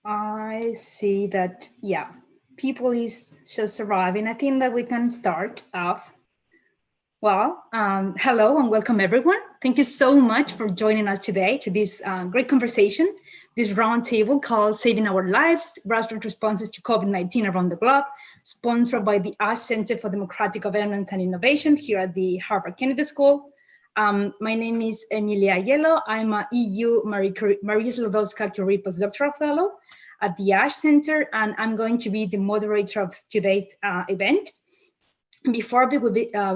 I see that, yeah, people is just arriving. I think that we can start off. Well, hello and welcome everyone. Thank you so much for joining us today to this great conversation, this roundtable called Saving Our Lives, Grassroots Responses to COVID-19 Around the Globe, sponsored by the AHEL Center for Democratic Governance and Innovation here at the Harvard Kennedy School. My name is Emilia Aiello. I'm a EU Marie Slodowska-Curie postdoctoral fellow at the AHEL Center, and I'm going to be the moderator of today's event. Before we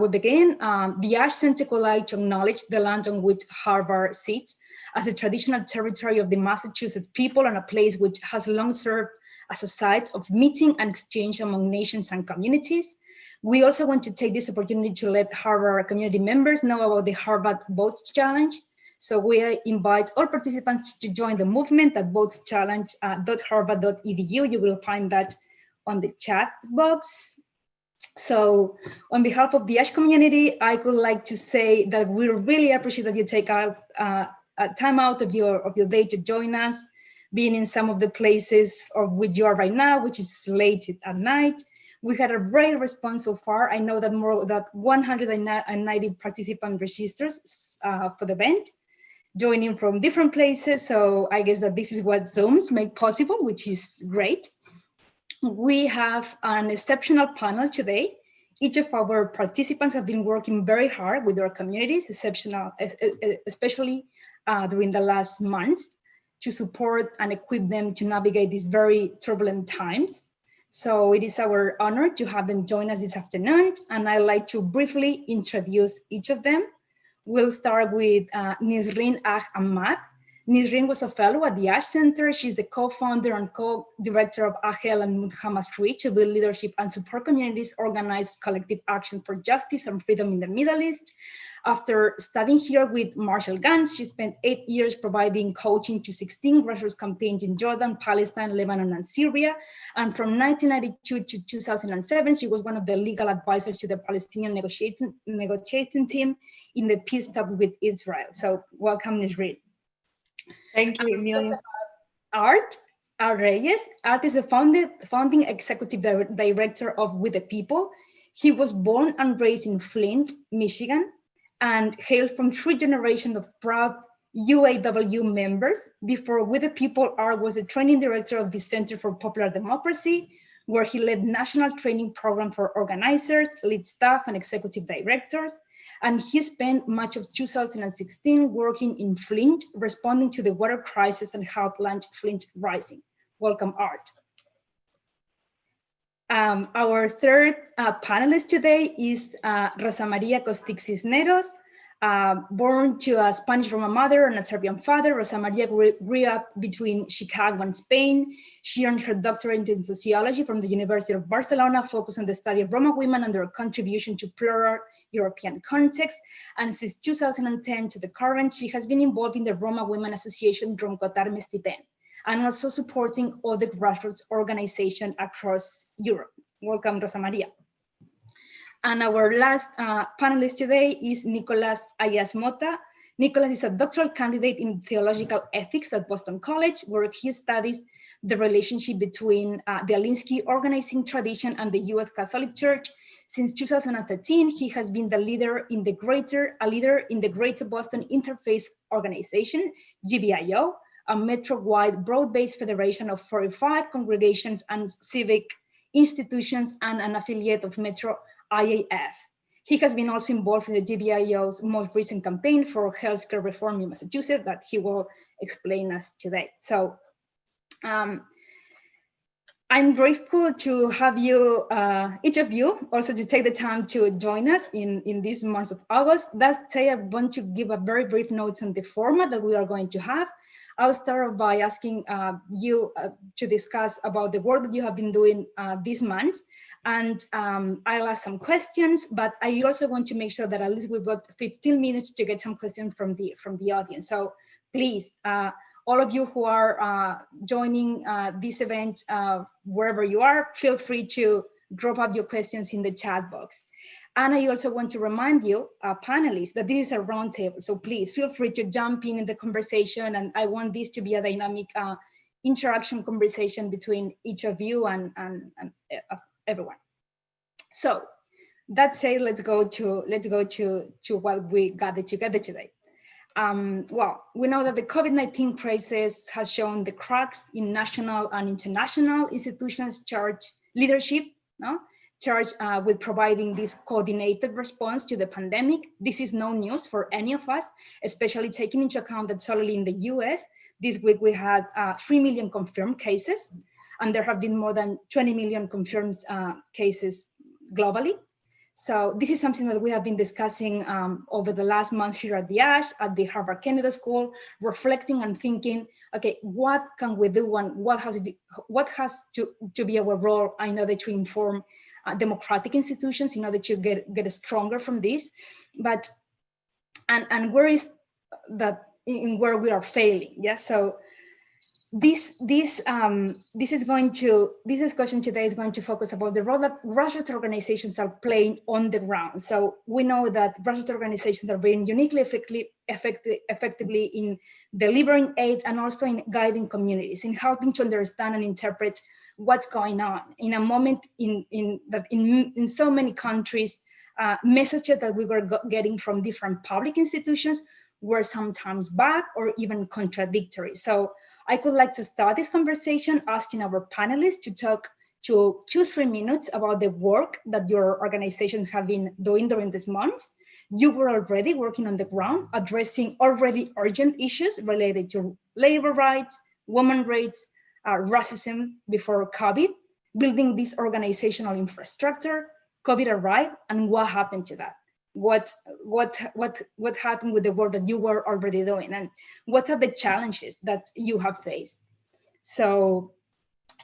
begin, the AHEL Center would like to acknowledge the land on which Harvard sits as a traditional territory of the Massachusetts people and a place which has long served as a site of meeting and exchange among nations and communities. We also want to take this opportunity to let Harvard community members know about the Harvard Vote Challenge. So we invite all participants to join the movement at votechallenge.harvard.edu. You will find that on the chat box. So on behalf of the AHEL community, I would like to say that we really appreciate that you take out time out of your day to join us, being in some of the places of which you are right now, which is late at night. We had a great response so far. I know that more than 190 participant registers for the event, joining from different places. So I guess that this is what Zooms make possible, which is great. We have an exceptional panel today. Each of our participants have been working very hard with their communities, especially during the last months, to support and equip them to navigate these very turbulent times. So it is our honor to have them join us this afternoon, and I'd like to briefly introduce each of them. We'll start with Nisreen Ahmad. Nisreen was a fellow at the AHEL Center. She's the co-founder and co-director of AHEL and Muhammad's Reach to build leadership and support communities organize collective action for justice and freedom in the Middle East. After studying here with Marshall Gans, she spent 8 years providing coaching to 16 grassroots campaigns in Jordan, Palestine, Lebanon, and Syria. And from 1992 to 2007, she was one of the legal advisors to the Palestinian negotiating team in the peace talks with Israel. So welcome, Nisreen. Thank you, Emilia. Art Reyes. Art is a founding executive director of With the People. He was born and raised in Flint, Michigan, and hailed from 3 generations of proud UAW members. Before With the People, Art was a training director of the Center for Popular Democracy, where he led national training program for organizers, lead staff, and executive directors. And he spent much of 2016 working in Flint, responding to the water crisis and helped launch Flint Rising. Welcome, Art. Our third panelist today is Rosamaria Kostic-Cisneros. Born to a Spanish Roma mother and a Serbian father, Rosamaria grew up between Chicago and Spain. She earned her doctorate in sociology from the University of Barcelona, focused on the study of Roma women and their contribution to plural European context. And since 2010 to the current, she has been involved in the Roma Women Association, Drom, Kotar, Mestipen, and also supporting other grassroots organizations across Europe. Welcome, Rosamaria. And our last panelist today is Nicolas Ayas-Mota. Nicolas is a doctoral candidate in theological ethics at Boston College, where he studies the relationship between the Alinsky organizing tradition and the U.S. Catholic Church. Since 2013, he has been a leader in the Greater Boston Interfaith Organization, GBIO, a metro-wide broad-based federation of 45 congregations and civic institutions and an affiliate of Metro IAF. He has been also involved in the GBIO's most recent campaign for healthcare reform in Massachusetts that he will explain us today. So I'm grateful to have you, each of you, also to take the time to join us in this month of August. That said, I want to give a very brief note on the format that we are going to have. I'll start by asking you to discuss about the work that you have been doing this month. And I'll ask some questions, but I also want to make sure that at least we've got 15 minutes to get some questions from the audience. So please, all of you who are joining this event, wherever you are, feel free to drop up your questions in the chat box. And I also want to remind you, panelists, that this is a roundtable. So please feel free to jump in the conversation. And I want this to be a dynamic interaction conversation between each of you and everyone. So that said, let's go to what we gathered together today. Well, we know that the COVID-19 crisis has shown the cracks in national and international institutions leadership, no? Charged with providing this coordinated response to the pandemic. This is no news for any of us, especially taking into account that solely in the US, this week we had 3 million confirmed cases, and there have been more than 20 million confirmed cases globally. So this is something that we have been discussing over the last months here at the ASH, at the Harvard Kennedy School, reflecting and thinking, okay, what can we do and what has to be our role in order to inform democratic institutions in order to get stronger from this, but and where is that in where we are failing? Yeah, so this discussion today is going to focus about the role that grassroots organizations are playing on the ground. So we know that grassroots organizations are being uniquely effectively in delivering aid and also in guiding communities, in helping to understand and interpret what's going on in a moment in so many countries. Messages that we were getting from different public institutions were sometimes bad or even contradictory. So I would like to start this conversation asking our panelists to talk to 2-3 minutes about the work that your organizations have been doing during these months. You were already working on the ground, addressing already urgent issues related to labor rights, women's rights, racism before COVID, building this organizational infrastructure. COVID arrived, and what happened to that? What happened with the work that you were already doing, and what are the challenges that you have faced? So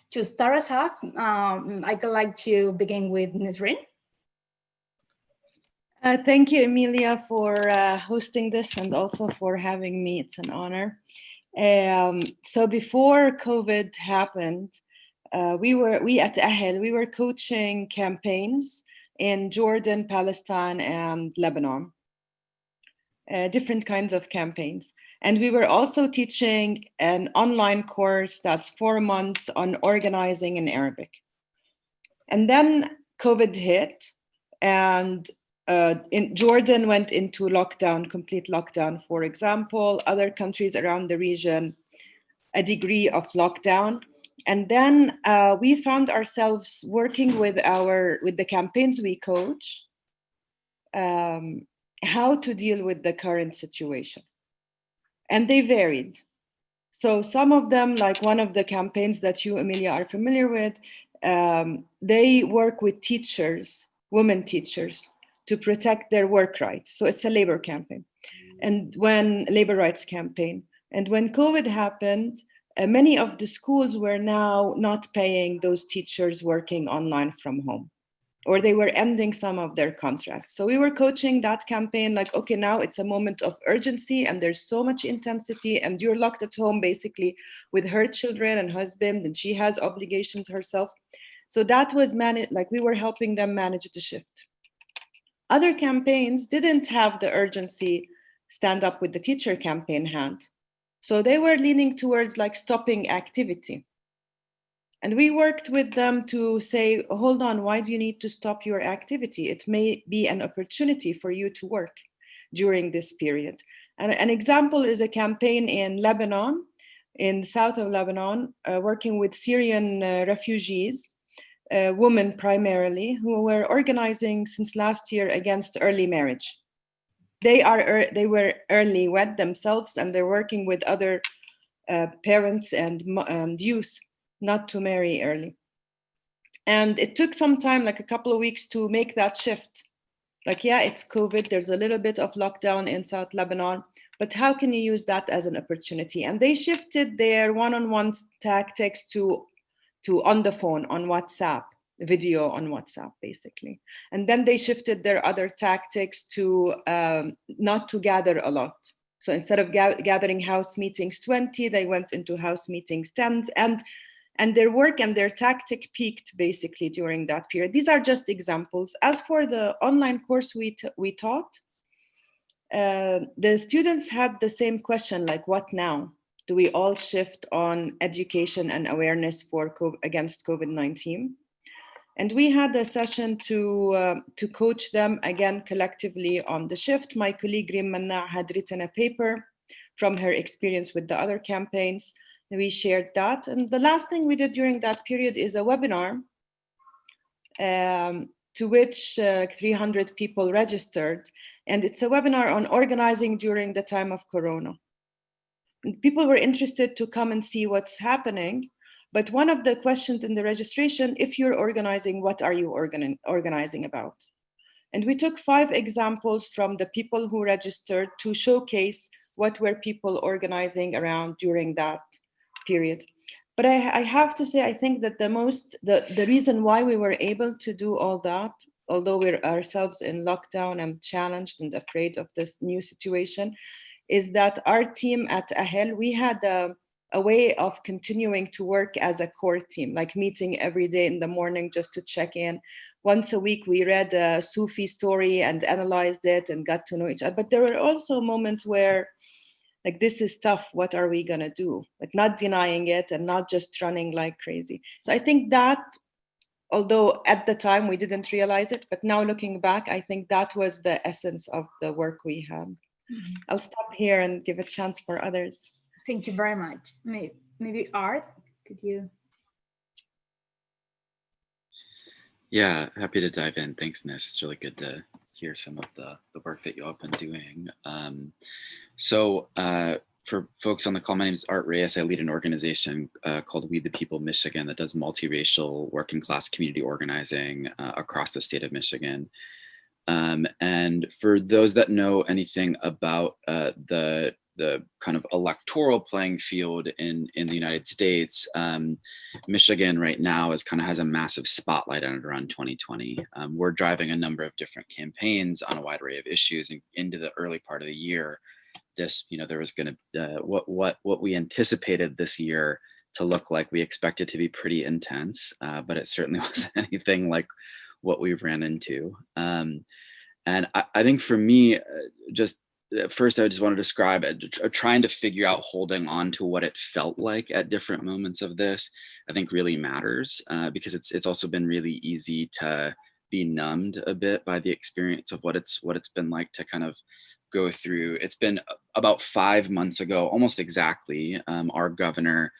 to start us off, I'd like to begin with Nisreen. Thank you, Emilia, for hosting this and also for having me. It's an honor. So before COVID happened, we at AHEL, we were coaching campaigns in Jordan, Palestine, and Lebanon, different kinds of campaigns. And we were also teaching an online course that's 4 months on organizing in Arabic. And then COVID hit, and in Jordan went into lockdown, complete lockdown, for example. Other countries around the region, a degree of lockdown. And then we found ourselves working with the campaigns we coach, how to deal with the current situation. And they varied. So some of them, like one of the campaigns that you, Emilia, are familiar with, they work with teachers, women teachers, to protect their work rights. So it's a labor campaign, and labor rights campaign. And when COVID happened, many of the schools were now not paying those teachers working online from home, or they were ending some of their contracts. So we were coaching that campaign like, okay, now it's a moment of urgency and there's so much intensity and you're locked at home basically with her children and husband, and she has obligations herself. So that was managed, like we were helping them manage the shift. Other campaigns didn't have the urgency stand up with the teacher campaign hand. So they were leaning towards like stopping activity. And we worked with them to say, hold on, why do you need to stop your activity? It may be an opportunity for you to work during this period. And an example is a campaign in Lebanon, in the south of Lebanon, working with Syrian refugees, women primarily, who were organizing since last year against early marriage. They were early wed themselves, and they're working with other parents and youth not to marry early. And it took some time, like a couple of weeks, to make that shift. Like, yeah, it's COVID, there's a little bit of lockdown in South Lebanon, but how can you use that as an opportunity? And they shifted their one-on-one tactics to on the phone, on WhatsApp, video on WhatsApp, basically. And then they shifted their other tactics to not to gather a lot. So instead of gathering house meetings 20, they went into house meetings 10, and their work and their tactic peaked basically during that period. These are just examples. As for the online course we taught, the students had the same question, like, what now? do we all shift on education and awareness against COVID-19? And we had a session to coach them again collectively on the shift. My colleague Reem Manna had written a paper from her experience with the other campaigns. We shared that. And the last thing we did during that period is a webinar to which 300 people registered. And it's a webinar on organizing during the time of Corona. And people were interested to come and see what's happening. But one of the questions in the registration, if you're organizing, what are you organizing about? And we took 5 examples from the people who registered to showcase what were people organizing around during that period. But I have to say, I think that the reason why we were able to do all that, although we're ourselves in lockdown and challenged and afraid of this new situation, is that our team at AHEL, we had a way of continuing to work as a core team, like meeting every day in the morning just to check in. Once a week, we read a Sufi story and analyzed it and got to know each other. But there were also moments where, like, this is tough, what are we gonna do? Like, not denying it and not just running like crazy. So I think that, although at the time we didn't realize it, but now looking back, I think that was the essence of the work we had. Mm-hmm. I'll stop here and give a chance for others. Thank you very much. Maybe Art, could you? Yeah, happy to dive in. Thanks, Nis. It's really good to hear some of the work that you all have been doing. For folks on the call, my name is Art Reyes. I lead an organization called We the People Michigan that does multiracial working class community organizing across the state of Michigan. And for those that know anything about the kind of electoral playing field in the United States, Michigan right now has a massive spotlight on it around 2020. We're driving a number of different campaigns on a wide array of issues into the early part of the year. There was going to what we anticipated this year to look like. We expected to be pretty intense, but it certainly wasn't anything like what we've ran into. And I think for me, first, I just want to describe trying to figure out holding on to what it felt like at different moments of this. I think really matters because it's also been really easy to be numbed a bit by the experience of what it's been like to kind of go through. It's been about 5 months ago, almost exactly. Our governor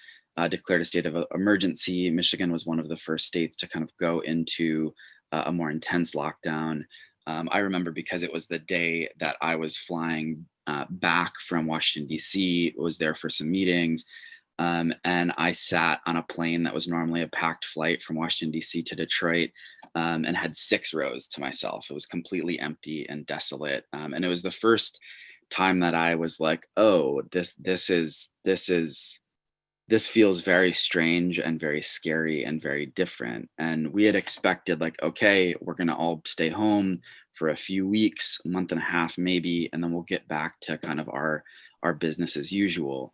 declared a state of emergency. Michigan was one of the first states to kind of go into a more intense lockdown. I remember because it was the day that I was flying back from Washington, D.C., was there for some meetings. And I sat on a plane that was normally a packed flight from Washington, D.C. to Detroit and had 6 rows to myself. It was completely empty and desolate. And it was the first time that I was like, oh, this feels very strange and very scary and very different. And we had expected like, okay, we're going to all stay home for a few weeks, a month and a half, maybe, and then we'll get back to kind of our business as usual.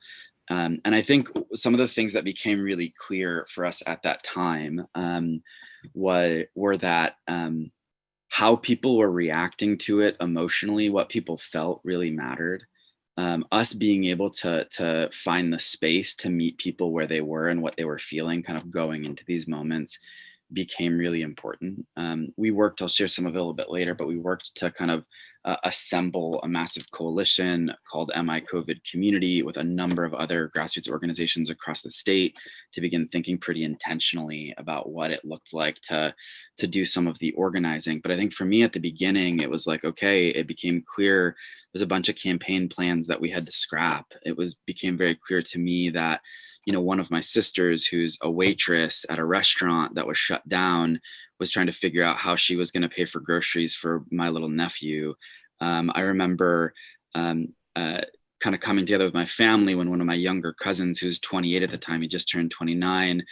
And I think some of the things that became really clear for us at that time were that how people were reacting to it emotionally, what people felt really mattered. Us being able to find the space to meet people where they were and what they were feeling kind of going into these moments became really important. We worked, I'll share some of it a little bit later, but we worked to kind of assemble a massive coalition called MI COVID Community with a number of other grassroots organizations across the state to begin thinking pretty intentionally about what it looked like to do some of the organizing. But I think for me at the beginning, it was like, okay, it became clear there's a bunch of campaign plans that we had to scrap. Became very clear to me that, one of my sisters who's a waitress at a restaurant that was shut down was trying to figure out how she was going to pay for groceries for my little nephew. I remember kind of coming together with my family when one of my younger cousins, who was 28 at the time, he just turned 29,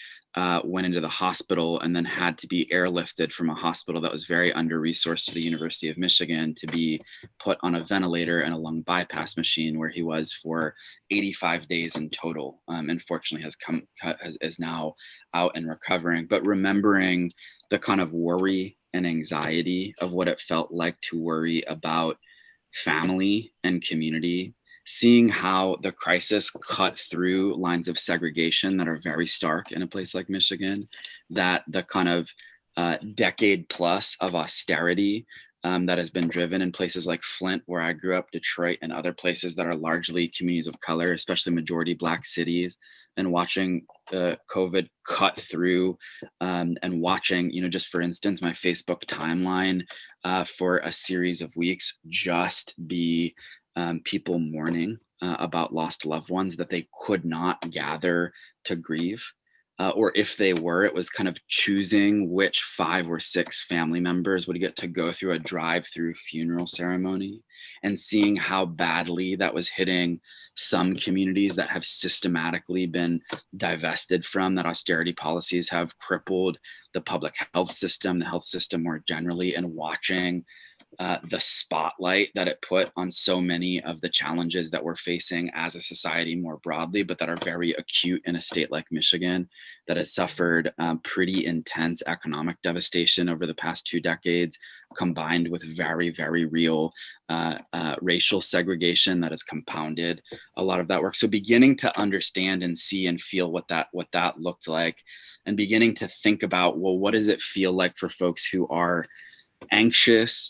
went into the hospital and then had to be airlifted from a hospital that was very under-resourced to the University of Michigan to be put on a ventilator and a lung bypass machine, where he was for 85 days in total. And fortunately is now out and recovering. But remembering the kind of worry and anxiety of what it felt like to worry about family and community seeing how the crisis cut through lines of segregation that are very stark in a place like Michigan, that the kind of decade plus of austerity that has been driven in places like Flint, where I grew up, Detroit, and other places that are largely communities of color, especially majority Black cities, and watching COVID cut through and watching, just for instance, my Facebook timeline for a series of weeks just be people mourning about lost loved ones that they could not gather to grieve. Or if they were, it was kind of choosing which 5 or 6 family members would get to go through a drive-through funeral ceremony, and seeing how badly that was hitting some communities that have systematically been divested from, that austerity policies have crippled the public health system, the health system more generally, and watching the spotlight that it put on so many of the challenges that we're facing as a society more broadly, but that are very acute in a state like Michigan that has suffered pretty intense economic devastation over the past 2 decades, combined with very, very real racial segregation that has compounded a lot of that work. So beginning to understand and see and feel what that looked like, and beginning to think about, well, what does it feel like for folks who are anxious,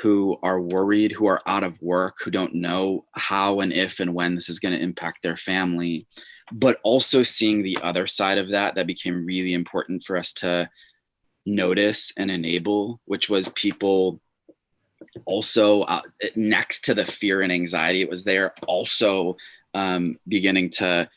who are worried, who are out of work, who don't know how and if and when this is going to impact their family, but also seeing the other side of that became really important for us to notice and enable, which was people also next to the fear and anxiety it was there, also beginning to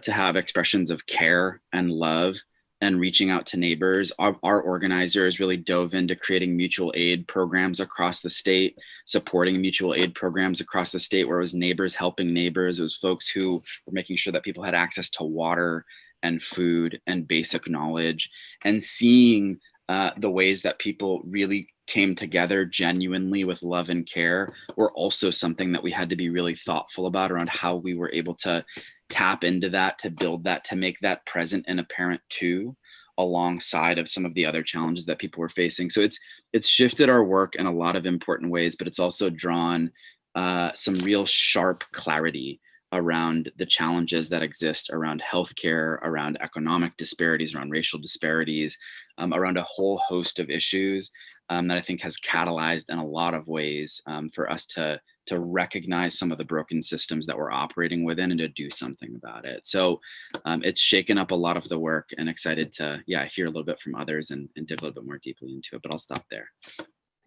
have expressions of care and love and reaching out to neighbors. Our organizers really dove into creating mutual aid programs across the state, supporting mutual aid programs across the state, where it was neighbors helping neighbors. It was folks who were making sure that people had access to water and food and basic knowledge, and seeing the ways that people really came together genuinely with love and care were also something that we had to be really thoughtful about around how we were able to tap into that, to build that, to make that present and apparent too, alongside of some of the other challenges that people were facing. So it's shifted our work in a lot of important ways, but it's also drawn some real sharp clarity around the challenges that exist around healthcare, around economic disparities, around racial disparities, around a whole host of issues that I think has catalyzed in a lot of ways for us to recognize some of the broken systems that we're operating within and to do something about it. So it's shaken up a lot of the work, and excited to hear a little bit from others and dig a little bit more deeply into it, but I'll stop there.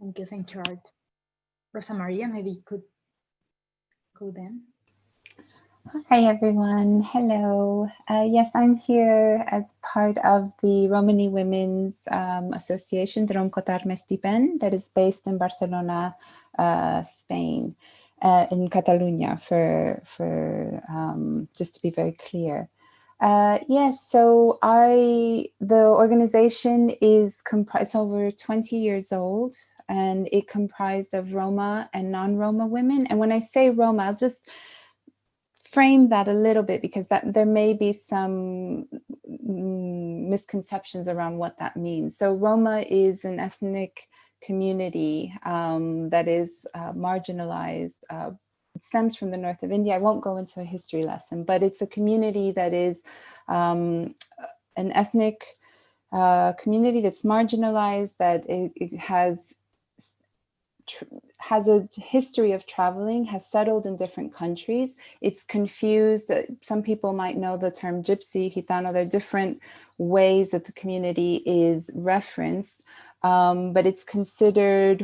Thank you, Art. Rosamaria, maybe you could go then. Hi, everyone. Hello. Yes, I'm here as part of the Romani Women's Association, Drom, Kotar, Mestipen, that is based in Barcelona, Spain, in Catalonia, for just to be very clear. Yes, so the organization is comprised over 20 years old, and it comprised of Roma and non-Roma women. And when I say Roma, I'll just frame that a little bit, because there may be some misconceptions around what that means. So Roma is an ethnic community that is marginalized. It stems from the north of India. I won't go into a history lesson, but it's a community that is an ethnic community that's marginalized, that it has a history of traveling, has settled in different countries. It's confused. Some people might know the term gypsy, gitano. There are different ways that the community is referenced, but it's considered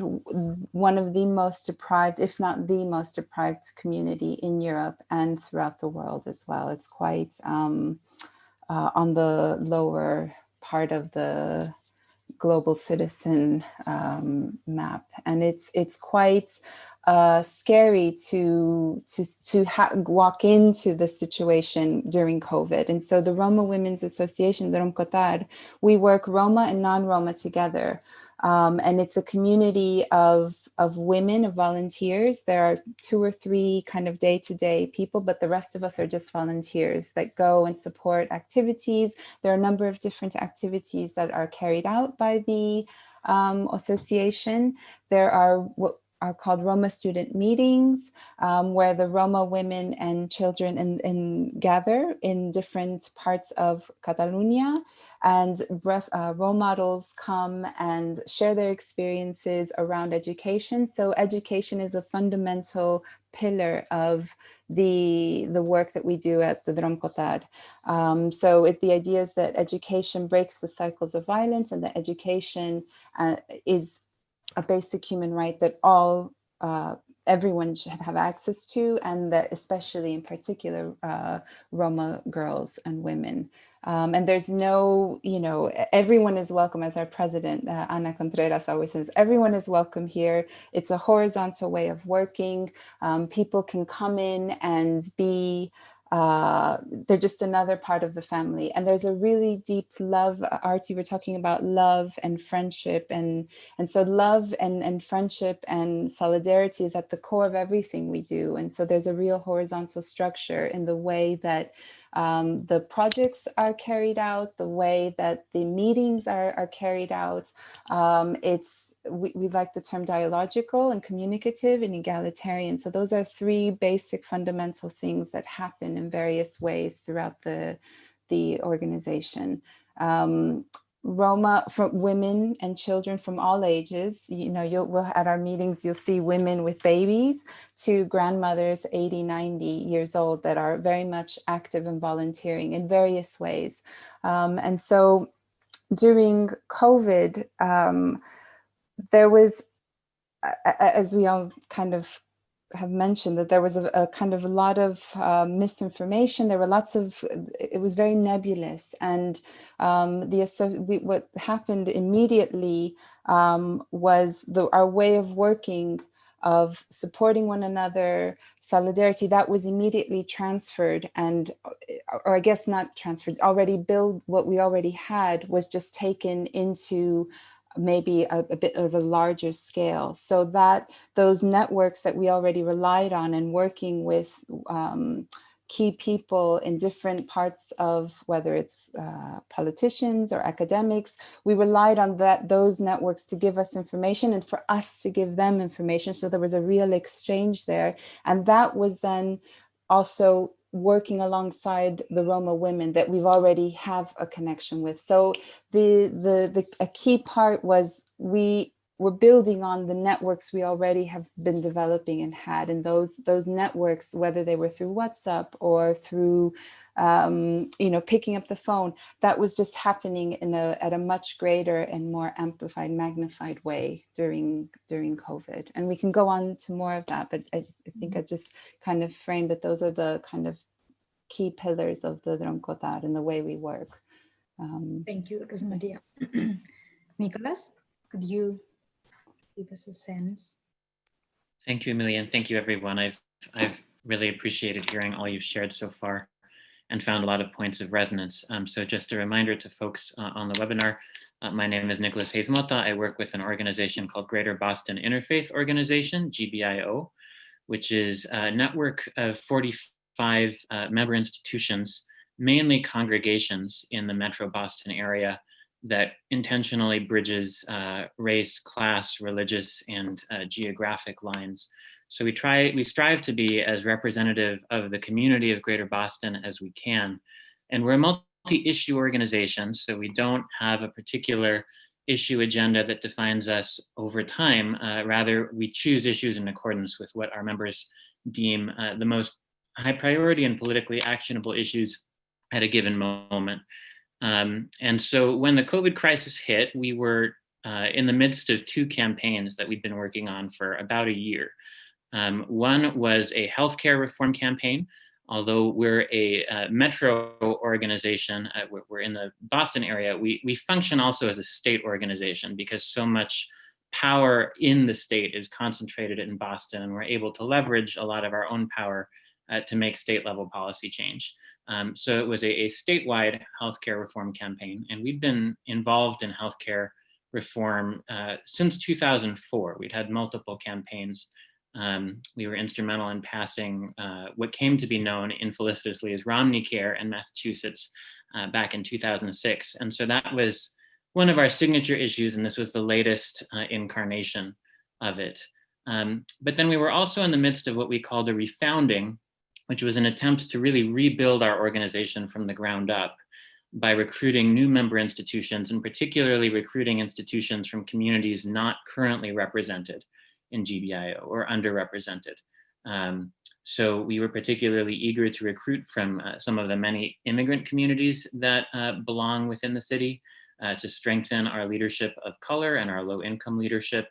one of the most deprived, if not the most deprived community in Europe and throughout the world as well. It's quite on the lower part of the global citizen map, and it's quite scary to walk into the situation during COVID. And so the Roma Women's Association, Drom Kotar, we work Roma and non-Roma together, and it's a community of women, of volunteers. There are 2 or 3 kind of day-to-day people, but the rest of us are just volunteers that go and support activities. There are a number of different activities that are carried out by the association. There are are called Roma student meetings, where the Roma women and children gather in different parts of Catalonia, and role models come and share their experiences around education. So education is a fundamental pillar of the work that we do at the Drom Kotar. So the idea is that education breaks the cycles of violence, and that education is a basic human right that everyone should have access to, and that especially in particular Roma girls and women. And there's no, everyone is welcome, as our president, Ana Contreras, always says, everyone is welcome here. It's a horizontal way of working. People can come in and be they're just another part of the family. And there's a really deep love. Artie, we're talking about love and friendship. And so love and friendship and solidarity is at the core of everything we do. And so there's a real horizontal structure in the way that the projects are carried out, the way that the meetings are carried out. We like the term dialogical and communicative and egalitarian. So those are three basic fundamental things that happen in various ways throughout the organization. Roma, for women and children from all ages, at our meetings, you'll see women with babies to grandmothers 80, 90 years old that are very much active and volunteering in various ways. And so during COVID, there was, as we all kind of have mentioned, that there was a kind of a lot of misinformation. There were it was very nebulous. And what happened immediately was our way of working, of supporting one another, solidarity, that was immediately transferred, or I guess not transferred, what we already had was just taken into maybe a bit of a larger scale, so that those networks that we already relied on and working with key people in different parts of, whether it's politicians or academics, we relied on those networks to give us information and for us to give them information. So there was a real exchange there. And that was then also working alongside the Roma women that we've already have a connection with. So a key part was we were building on the networks we already have been developing and had, and those networks, whether they were through WhatsApp or through picking up the phone, that was just happening at a much greater and more amplified, magnified way during COVID. And we can go on to more of that, but I think I just kind of framed that those are the kind of key pillars of the Drom Kotar and the way we work. Thank you, Rosamaria. Nicholas, could you give us a sense? Thank you, Emilia, and thank you, everyone. I've really appreciated hearing all you've shared so far and found a lot of points of resonance. So just a reminder to folks on the webinar, my name is Nicholas Hayes-Mota. I work with an organization called Greater Boston Interfaith Organization, GBIO, which is a network of 45 member institutions, mainly congregations in the Metro Boston area, that intentionally bridges race, class, religious, and geographic lines. So we strive to be as representative of the community of Greater Boston as we can. And we're a multi-issue organization, so we don't have a particular issue agenda that defines us over time. Rather, we choose issues in accordance with what our members deem the most high priority and politically actionable issues at a given moment. And so when the COVID crisis hit, we were in the midst of two campaigns that we'd been working on for about a year. One was a healthcare reform campaign. Although we're a metro organization, we're in the Boston area, we function also as a state organization because so much power in the state is concentrated in Boston, and we're able to leverage a lot of our own power to make state level policy change. So it was a statewide healthcare reform campaign, and we've been involved in healthcare reform since 2004. We'd had multiple campaigns. We were instrumental in passing what came to be known infelicitously as Romney Care in Massachusetts back in 2006. And so that was one of our signature issues, and this was the latest incarnation of it. But then we were also in the midst of what we called a refounding, which was an attempt to really rebuild our organization from the ground up by recruiting new member institutions, and particularly recruiting institutions from communities not currently represented in GBIO or underrepresented. So we were particularly eager to recruit from some of the many immigrant communities that belong within the city to strengthen our leadership of color and our low-income leadership.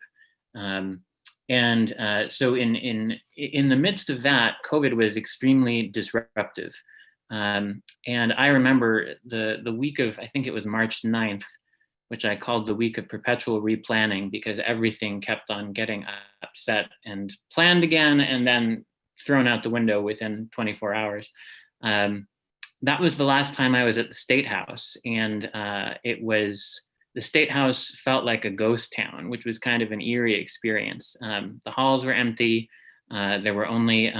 So in the midst of that, COVID was extremely disruptive. And I remember the week of, I think it was March 9th, which I called the week of perpetual replanning, because everything kept on getting upset and planned again and then thrown out the window within 24 hours. That was the last time I was at the State House, and the State House felt like a ghost town, which was kind of an eerie experience. The halls were empty. There were only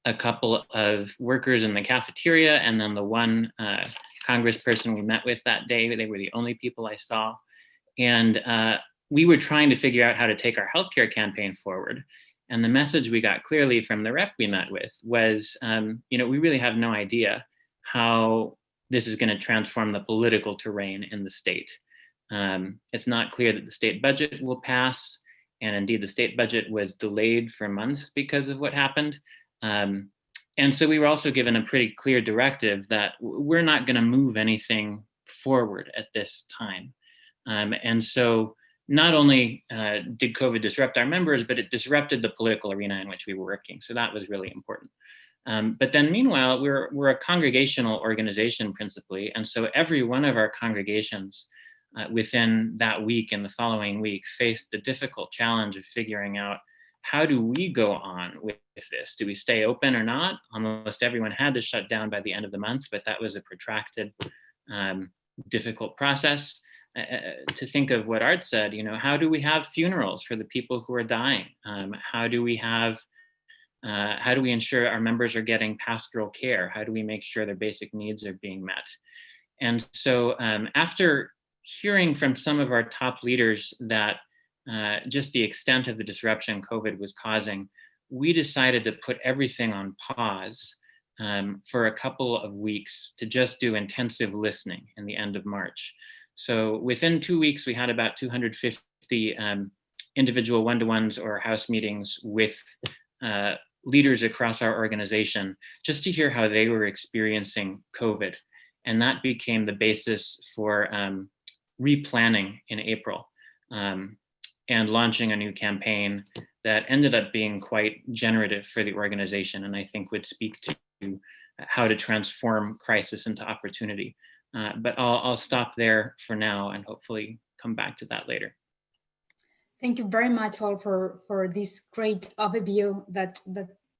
a couple of workers in the cafeteria, and then the one congressperson we met with that day. They were the only people I saw. And we were trying to figure out how to take our healthcare campaign forward. And the message we got clearly from the rep we met with was, we really have no idea how this is going to transform the political terrain in the state. It's not clear that the state budget will pass. And indeed, the state budget was delayed for months because of what happened. And so we were also given a pretty clear directive that we're not going to move anything forward at this time. And so not only did COVID disrupt our members, but it disrupted the political arena in which we were working. So that was really important. But then meanwhile, we're a congregational organization principally. And so every one of our congregations within that week and the following week faced the difficult challenge of figuring out, how do we go on with this? Do we stay open or not? Almost everyone had to shut down by the end of the month, but that was a protracted, difficult process. To think of what Art said, how do we have funerals for the people who are dying? How do we ensure our members are getting pastoral care? How do we make sure their basic needs are being met? And so after hearing from some of our top leaders that just the extent of the disruption COVID was causing, we decided to put everything on pause for a couple of weeks to just do intensive listening in the end of March. So within 2 weeks, we had about 250 individual one-to-ones or house meetings with leaders across our organization, just to hear how they were experiencing COVID. And that became the basis for replanning in April. And launching a new campaign that ended up being quite generative for the organization, and I think would speak to how to transform crisis into opportunity. But I'll stop there for now and hopefully come back to that later. Thank you very much all for this great overview that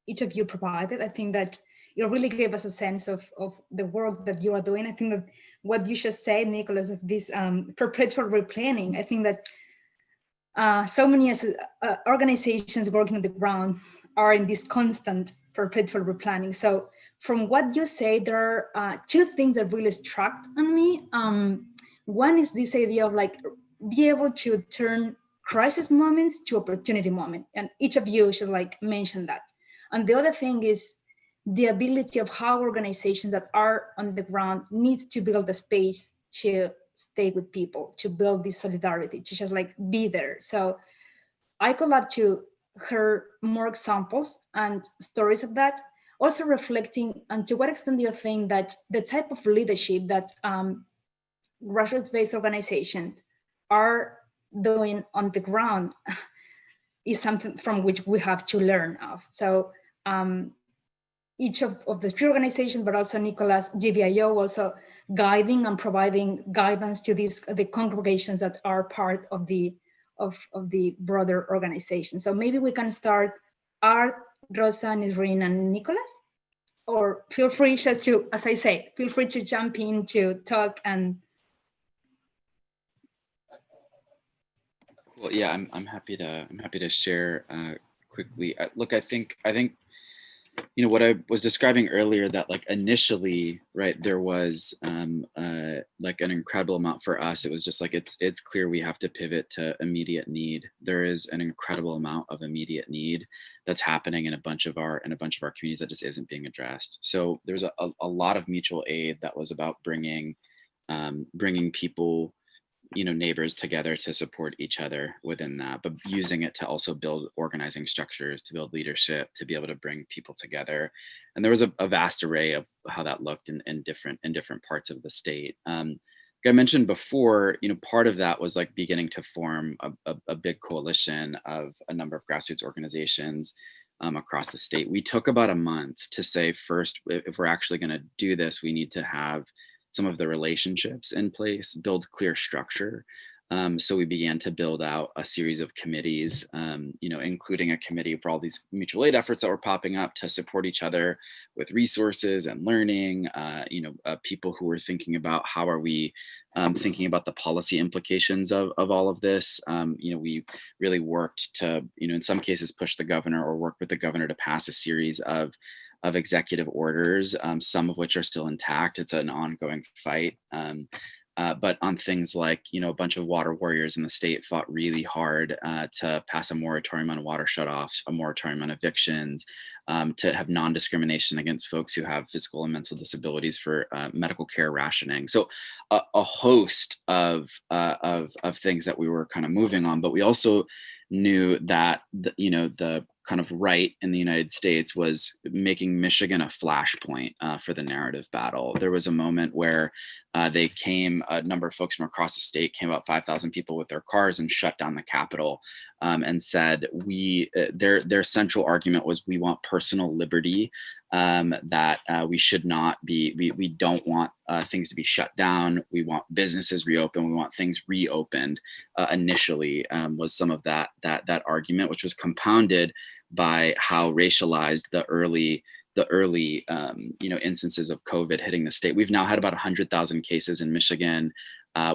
each of you provided. I think that it really gave us a sense of the work that you are doing. I think that what you just said, Nicholas, of this perpetual replanning, I think that so many organizations working on the ground are in this constant perpetual replanning. So from what you say, there are two things that really struck on me. One is this idea of be able to turn crisis moments to opportunity moment. And each of you should mention that. And the other thing is the ability of how organizations that are on the ground need to build the space to stay with people, to build this solidarity, to just be there. So I could love to hear more examples and stories of that. Also reflecting on to what extent do you think that the type of leadership that grassroots-based organizations are doing on the ground is something from which we have to learn of. So each of the three organizations, but also Nicholas, GBIO, also guiding and providing guidance to the congregations that are part of the broader organization. So maybe we can start Art, Rosa, Nisreen, and Nicholas, or feel free just to, as I say, feel free to jump in to talk and. Well, yeah, I'm happy to share quickly. Look, I think you know, what I was describing earlier, that like initially, right, there was like an incredible amount for us. It was just like, it's clear we have to pivot to immediate need. There is an incredible amount of immediate need that's happening in a bunch of our communities that just isn't being addressed. So there's a lot of mutual aid that was about bringing people, you know, neighbors together to support each other within that, but using it to also build organizing structures, to build leadership, to be able to bring people together. And there was a vast array of how that looked in different parts of the state. Like I mentioned before, you know, part of that was like beginning to form a big coalition of a number of grassroots organizations across the state. We took about a month to say, first, if we're actually going to do this, we need to have some of the relationships in place, build clear structure. So we began to build out a series of committees, you know, including a committee for all these mutual aid efforts that were popping up to support each other with resources and learning, you know, people who were thinking about how are we thinking about the policy implications of all of this. You know, we really worked to, you know, in some cases push the governor or work with the governor to pass a series of executive orders, some of which are still intact. It's an ongoing fight. But on things like, you know, a bunch of water warriors in the state fought really hard to pass a moratorium on water shutoffs, a moratorium on evictions, to have non-discrimination against folks who have physical and mental disabilities for medical care rationing. So a host of things that we were kind of moving on, but we also knew that, you know, the kind of right in the United States was making Michigan a flashpoint for the narrative battle. There was a moment where they came, a number of folks from across the state came, about 5,000 people with their cars, and shut down the Capitol and said, their central argument was, we want personal liberty, that we should not be, we don't want things to be shut down. We want businesses reopened. We want things reopened. Initially was some of that argument, which was compounded by how racialized the early you know, instances of COVID hitting the state. We've now had about 100,000 cases in Michigan.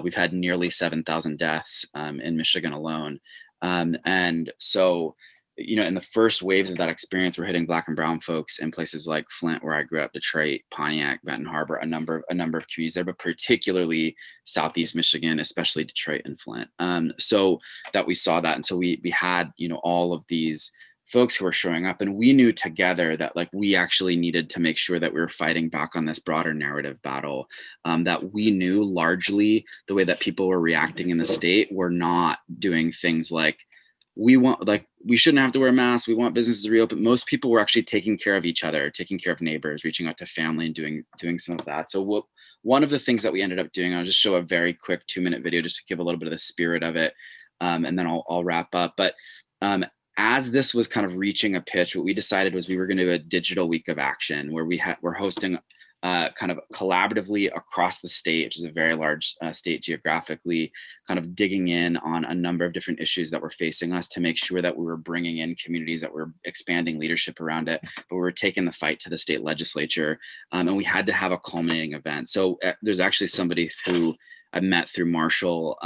We've had nearly 7,000 deaths in Michigan alone. And so, you know, in the first waves of that experience, we're hitting Black and brown folks in places like Flint, where I grew up, Detroit, Pontiac, Benton Harbor, a number of communities there, but particularly Southeast Michigan, especially Detroit and Flint. So that we saw that. And so we had, you know, all of these folks who were showing up, and we knew together that like we actually needed to make sure that we were fighting back on this broader narrative battle, that we knew largely the way that people were reacting in the state were not doing things like, we shouldn't have to wear masks, we want businesses to reopen. Most people were actually taking care of each other, taking care of neighbors, reaching out to family, and doing some of that. So one of the things that we ended up doing, I'll just show a very quick 2-minute video just to give a little bit of the spirit of it, and then I'll wrap up. But as this was kind of reaching a pitch, what we decided was we were going to do a digital week of action, where we're hosting kind of collaboratively across the state, which is a very large state geographically, kind of digging in on a number of different issues that were facing us, to make sure that we were bringing in communities, that were expanding leadership around it, but we were taking the fight to the state legislature, and we had to have a culminating event. So there's actually somebody who I met through Marshall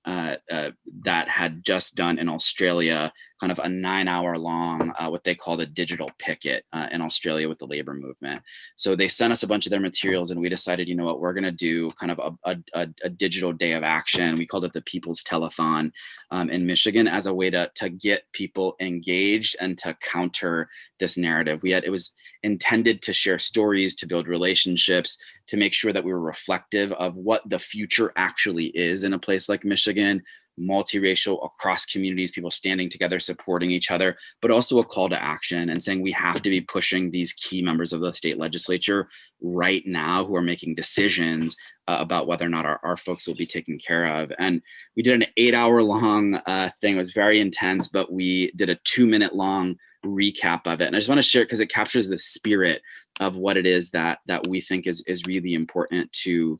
that had just done in Australia kind of a 9-hour long, what they call the digital picket in Australia with the labor movement. So they sent us a bunch of their materials, and we decided, you know what, we're going to do kind of a digital day of action. We called it the People's Telethon in Michigan, as a way to get people engaged and to counter this narrative. It was intended to share stories, to build relationships, to make sure that we were reflective of what the future actually is in a place like Michigan, multiracial, across communities, people standing together, supporting each other, but also a call to action and saying we have to be pushing these key members of the state legislature right now who are making decisions about whether or not our folks will be taken care of. And we did an 8-hour long thing. It was very intense, but we did a 2-minute long recap of it. And I just want to share it because it captures the spirit of what it is that we think is really important to,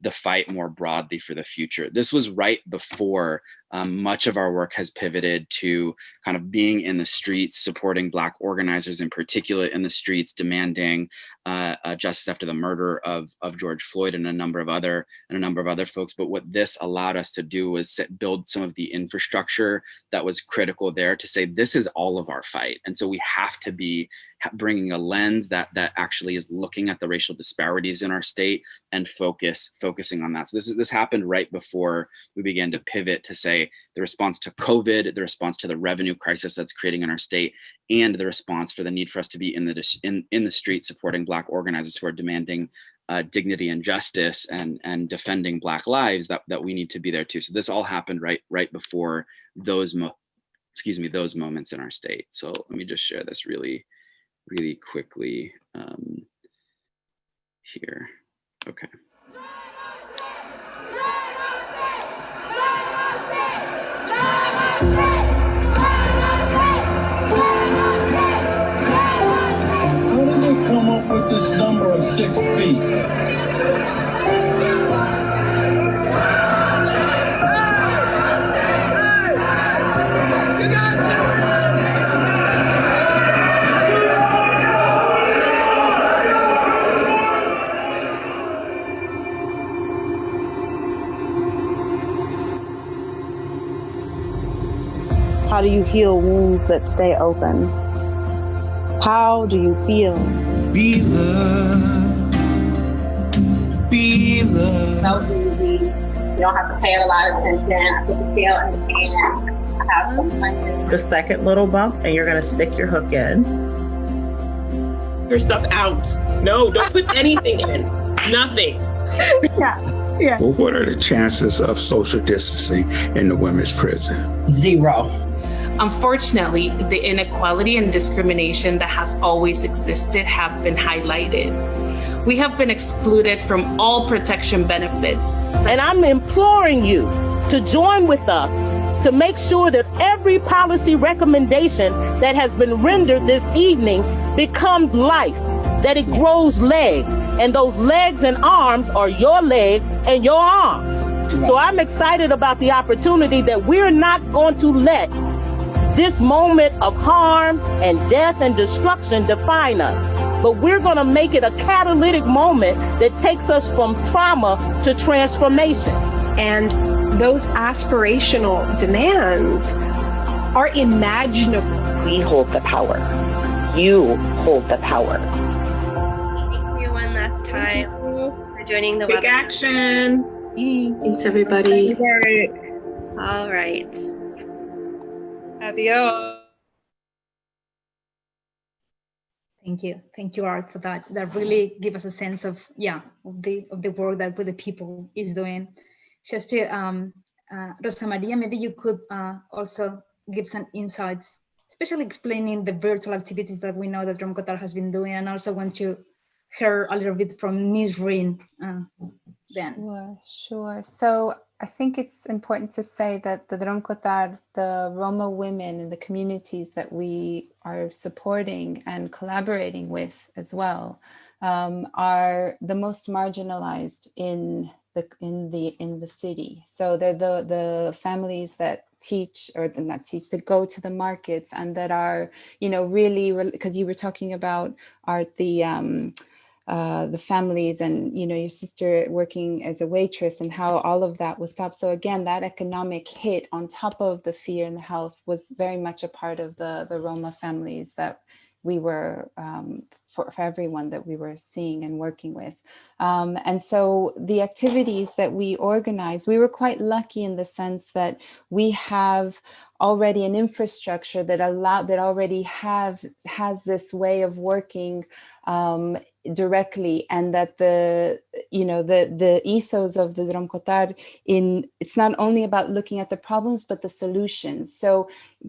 the fight more broadly for the future. This was right before Much of our work has pivoted to kind of being in the streets, supporting Black organizers in particular in the streets, demanding justice after the murder of George Floyd and a number of other folks. But what this allowed us to do was build some of the infrastructure that was critical there to say this is all of our fight, and so we have to be bringing a lens that actually is looking at the racial disparities in our state and focusing on that. So this happened right before we began to pivot to say the response to COVID, the response to the revenue crisis that's creating in our state, and the response for the need for us to be in the street supporting Black organizers who are demanding dignity and justice and defending Black lives, that we need to be there too. So this all happened right before those moments in our state. So let me just share this really quickly here. Okay. How did they come up with this number of 6 feet? How do you heal wounds that stay open? How do you feel? Be loved. Be loved. So easy. You don't have to pay a lot of attention. I put the scale in the pan. I have some punches. The second little bump, and you're gonna stick your hook in. Your stuff out. No, don't put anything in. Nothing. Yeah. Well, what are the chances of social distancing in the women's prison? 0. Unfortunately, the inequality and discrimination that has always existed have been highlighted. We have been excluded from all protection benefits. And I'm imploring you to join with us to make sure that every policy recommendation that has been rendered this evening becomes life, that it grows legs, and those legs and arms are your legs and your arms. So I'm excited about the opportunity that we're not going to let this moment of harm and death and destruction define us, but we're going to make it a catalytic moment that takes us from trauma to transformation. And those aspirational demands are imaginable. We hold the power. You hold the power. Thank you one last time for joining the Big webinar. action. Thanks, everybody. All right. Adios. Thank you, Art, for that. That really give us a sense of the work that the people is doing. Just to Rosamaria, maybe you could also give some insights, especially explaining the virtual activities that we know that Drom Kotar has been doing, and also want to hear a little bit from Nisreen then. Sure. So I think it's important to say that the Drom Kotar, the Roma women and the communities that we are supporting and collaborating with as well are the most marginalized in the city. So they're the families that teach, or not teach, that go to the markets and that are, really, because you were talking about, Art, the families and, your sister working as a waitress and how all of that was stopped. So again, that economic hit on top of the fear and the health was very much a part of the Roma families that we were, for everyone that we were seeing and working with. And so the activities that we organized, we were quite lucky in the sense that we have already an infrastructure that already has this way of working directly, and that the ethos of the Drom Kotar, it's not only about looking at the problems but the solutions. So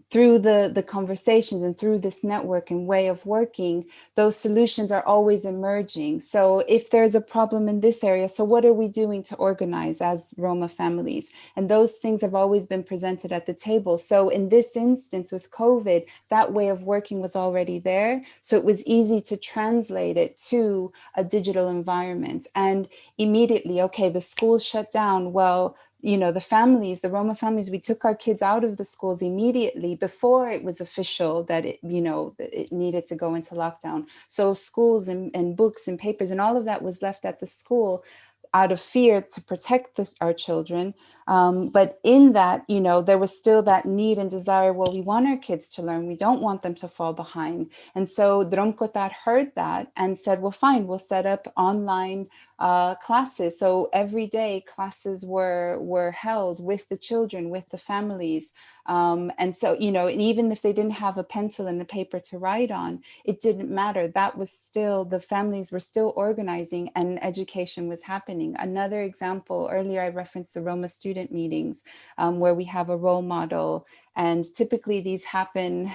through the conversations and through this network and way of working, those solutions are always emerging. So if there's a problem in this area, so what are we doing to organize as Roma families? And those things have always been presented at the table. So in this instance with COVID, that way of working was already there. So it was easy to translate it to a digital environment. And immediately, okay, the schools shut down. Well, the families, the Roma families, we took our kids out of the schools immediately before it was official that it needed to go into lockdown. So schools and books and papers and all of that was left at the school out of fear to protect our children. But in that, there was still that need and desire, well, we want our kids to learn. We don't want them to fall behind. And so Drom Kotar heard that and said, well, fine, we'll set up online classes. So every day classes were held with the children, with the families. And so, and even if they didn't have a pencil and a paper to write on, it didn't matter. That was still, the families were still organizing and education was happening. Another example, earlier I referenced the Roma student meetings, where we have a role model. And typically these happen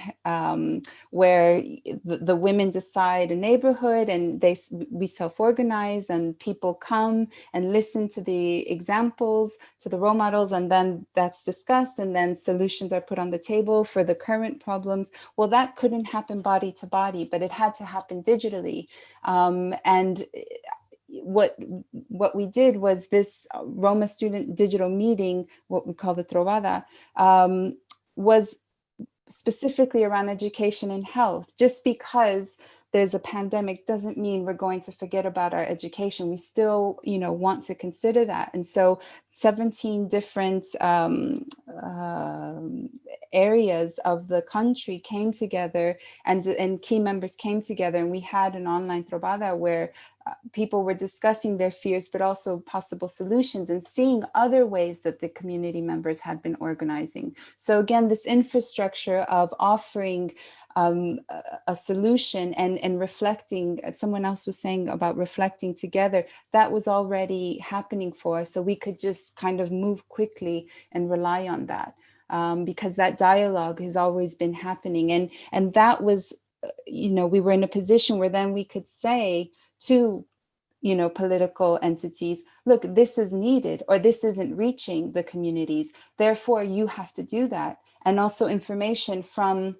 where the women decide a neighborhood and we self-organize and people come and listen to the examples, to the role models, and then that's discussed and then solutions are put on the table for the current problems. Well, that couldn't happen body to body, but it had to happen digitally. And what we did was this Roma student digital meeting, what we call the Trovada, was specifically around education and health. Just because there's a pandemic doesn't mean we're going to forget about our education. We still, want to consider that. And so 17 different areas of the country came together and key members came together, and we had an online Trovada where people were discussing their fears, but also possible solutions and seeing other ways that the community members had been organizing. So again, this infrastructure of offering a solution and reflecting, as someone else was saying about reflecting together, that was already happening for us. So we could just kind of move quickly and rely on that because that dialogue has always been happening. And that was, we were in a position where then we could say to political entities, look, this is needed, or this isn't reaching the communities, therefore you have to do that. And also information from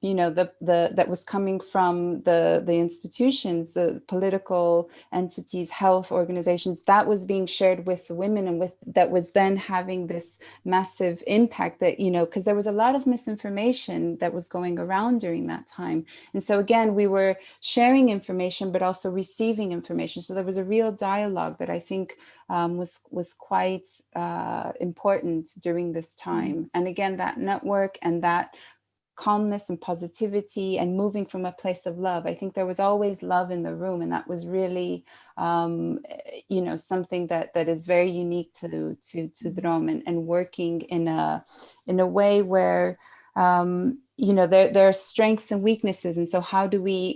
that was coming from the institutions, the political entities, health organizations, that was being shared with the women, and that was then having this massive impact that, because there was a lot of misinformation that was going around during that time. And so again, we were sharing information, but also receiving information. So there was a real dialogue that I think was quite important during this time. And again, that network and that calmness and positivity and moving from a place of love. I think there was always love in the room, and that was really, something that is very unique to Drom, and working in a way where, there are strengths and weaknesses, and so how do we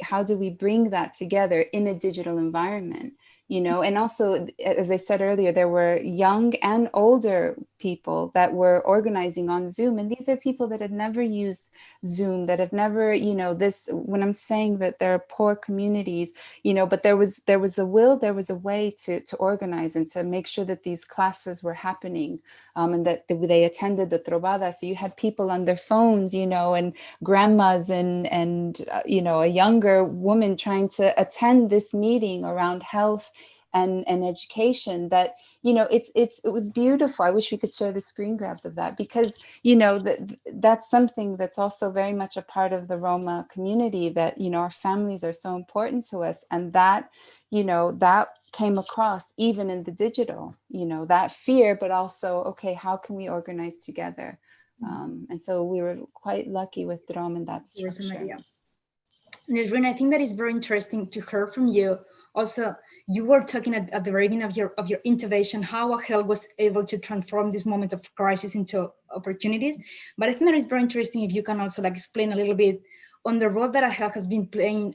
bring that together in a digital environment? And also, as I said earlier, there were young and older people that were organizing on Zoom. And these are people that had never used Zoom, that have never, when I'm saying that there are poor communities, but there was a will, there was a way to organize and to make sure that these classes were happening, and that they attended the Trovada. So you had people on their phones, and grandmas and a younger woman trying to attend this meeting around health and education. That it was beautiful. I wish we could share the screen grabs of that, because that's something that's also very much a part of the Roma community, that our families are so important to us, and that that came across even in the digital, that fear, but also, okay, how can we organize together? And so we were quite lucky with Drom in that structure. Rosamaria. Nisreen, I think that is very interesting to hear from you. Also, you were talking at the beginning of your intervention how AHEL was able to transform this moment of crisis into opportunities. But I think that is very interesting if you can also explain a little bit on the role that AHEL has been playing,